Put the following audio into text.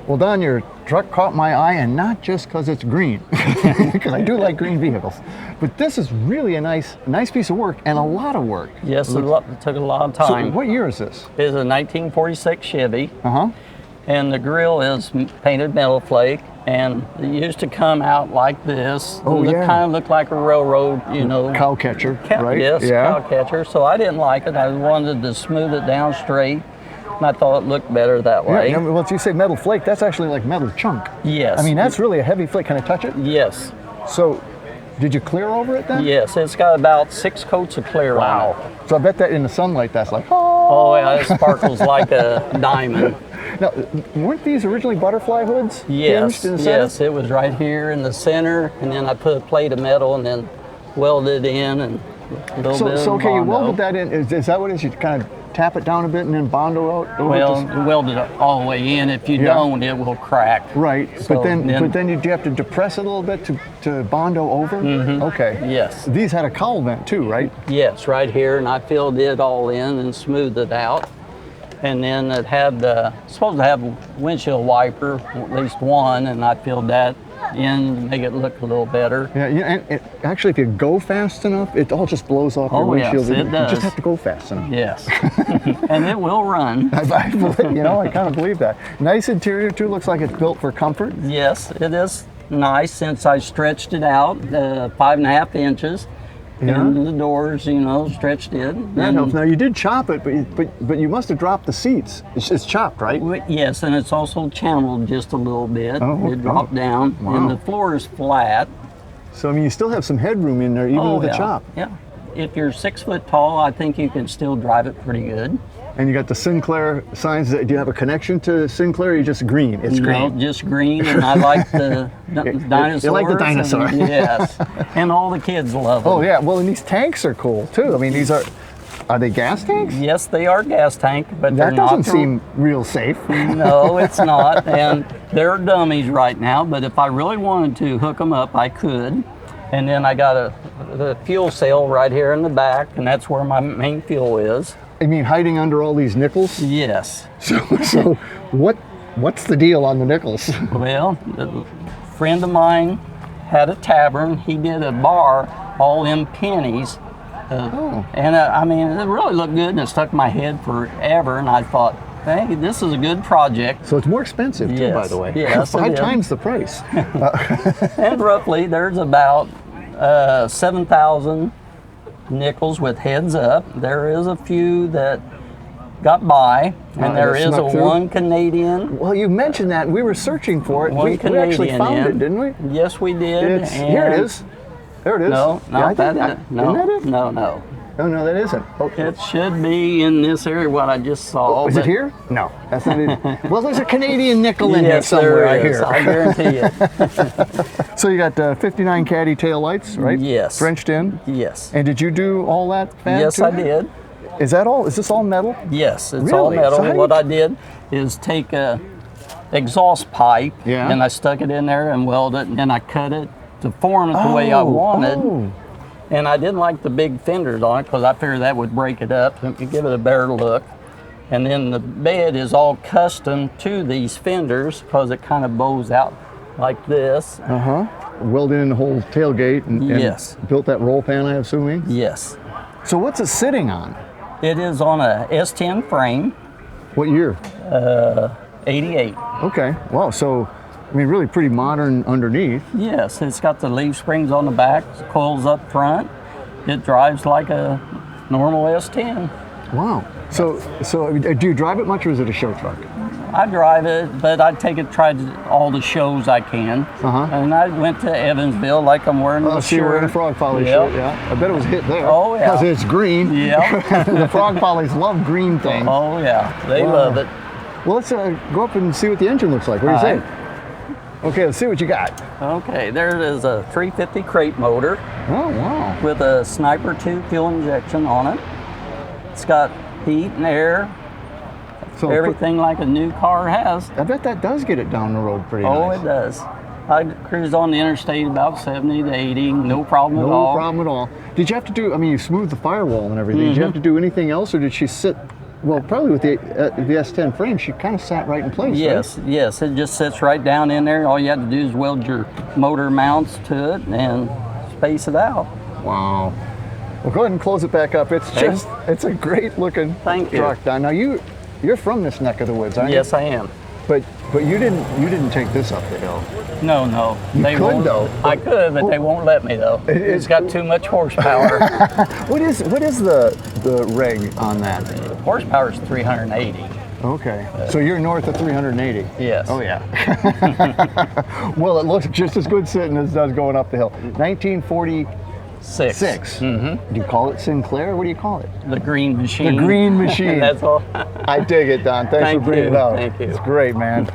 Well, Don, your truck caught my eye, and not just because it's green, because I do like green vehicles. But this is really a nice piece of work, and a lot of work. Yes, it took a lot of time. So what year is this? It is a 1946 Chevy. Uh-huh. And the grill is painted metal flake, and it used to come out like this. Oh, yeah. Kind of looked like a railroad, you know. Cow catcher, right? Yes, yeah. cow catcher. So I didn't like it. I wanted to smooth it down straight, and I thought it looked better that way. Yeah, well, if you say metal flake, that's actually like metal chunk. Yes. I mean, that's really a heavy flake. Can I touch it? Yes. So, did you clear over it then? Yes, it's got about 6 coats of clear on it. So I bet that in the sunlight, that's like, oh yeah, it sparkles like a diamond. Now, weren't these originally butterfly hoods? Yes, hinged in the center? yes, it was right here in the center, and then I put a plate of metal and then welded it in and a little bit of So okay, you Bondo. welded that in. Is that what it is? You kind of tap it down a bit and then Bondo out? Well, weld it all the way in. If you don't, it will crack. Right, So but then do you have to depress it a little bit to Bondo over? Mm-hmm. Okay. Yes. These had a cowl vent too, right? Yes, right here, and I filled it all in and smoothed it out. And then it had supposed to have a windshield wiper, at least one, and I filled that in to make it look a little better. Yeah, and actually, if you go fast enough, it all just blows off your windshield. Yes, it does. You just have to go fast enough. Yes, and it will run. I kind of believe that. Nice interior too. Looks like it's built for comfort. Yes, it is nice since I stretched it out 5.5 inches. Yeah. And the doors, stretched in. That helps. Now you did chop it, but you must have dropped the seats. It's chopped, right? Yes, and it's also channeled just a little bit. It dropped down, and the floor is flat. So I mean, you still have some headroom in there, even with the chop. Yeah. If you're 6 foot tall, I think you can still drive it pretty good. And you got the Sinclair signs. Do you have a connection to Sinclair, or are you just green? It's green. No, just green, and I like the dinosaurs. You like the dinosaur. Yes, and all the kids love them. Oh yeah, well, and these tanks are cool too. I mean, these are they gas tanks? Yes, they are gas tank, but that they're not. doesn't seem real safe. No, it's not, and they're dummies right now, but if I really wanted to hook them up, I could. And then I got the fuel cell right here in the back, and that's where my main fuel is. I mean, hiding under all these nickels? Yes. So what's the deal on the nickels? Well, a friend of mine had a tavern. He did a bar all in pennies. And I mean, it really looked good, and it stuck in my head forever, and I thought, hey, this is a good project. So it's more expensive too, by the way. Yes, 5 times the price. And roughly, there's about 7,000 nickels with heads up. There is a few that got by, and there is a one Canadian. Well, you mentioned that. We were searching for it. We actually found it, didn't we? Yes, we did. Here it is. There it is. No, yeah, that isn't that it? No. Oh, no, that isn't. Okay. It should be in this area, what I just saw. Is it here? No, that's not it. Well, there's a Canadian nickel in here somewhere, I hear. I guarantee it. So you got 59 caddy tail lights, right? Yes. Frenched in? Yes. And did you do all that fab Yes, too? I did. Is that all? Is this all metal? Yes, it's really? all metal. So what I did is take a exhaust pipe, and I stuck it in there and welded it, and then I cut it to form it the way I wanted. And I didn't like the big fenders on it because I figured that would break it up and give it a better look. And then the bed is all custom to these fenders because it kind of bows out like this. Welded in the whole tailgate and built that roll pan, I'm assuming? Yes. So what's it sitting on? It is on a S10 frame. What year? 88. Okay. Wow. So, I mean, really pretty modern underneath. Yes, it's got the leaf springs on the back, coils up front. It drives like a normal S10. Wow. So do you drive it much, or is it a show truck? I drive it, but I take it, try all the shows I can. And I went to Evansville like I'm wearing the shirt. So you're wearing a Frog Polly shirt, yeah. I bet it was hit there. Oh, yeah. Because it's green. Yeah. The Frog Pollies love green things. Oh, yeah. They love it. Well, let's go up and see what the engine looks like. What do you think? Okay, let's see what you got. Okay, there is a 350 crate motor. Oh, wow. With a Sniper 2 fuel injection on it. It's got heat and air. So everything like a new car has. I bet that does get it down the road pretty nice. Oh, it does. I cruise on the interstate about 70 to 80, no problem at all. No problem at all. Did you have to do, I mean, you smoothed the firewall and everything. Did you have to do anything else, or did she sit Well, probably with the S10 frame, she kind of sat right in place. Yes, right? yes. It just sits right down in there. All you have to do is weld your motor mounts to it and space it out. Wow. Well, go ahead and close it back up. It's it's a great looking truck. Now you're from this neck of the woods, aren't you? Yes, I am. But you didn't take this up the hill. No. You could though. I could, but they won't let me though. It's got too much horsepower. What is the reg on that? Horsepower is 380. Okay. So you're north of 380. Yes. Oh yeah. Well, it looks just as good sitting as it does going up the hill. 1946. Mm-hmm. Do you call it Sinclair? What do you call it? The Green Machine. The Green Machine. That's all. I dig it, Don. Thanks for bringing it out. Thank you. It's great, man.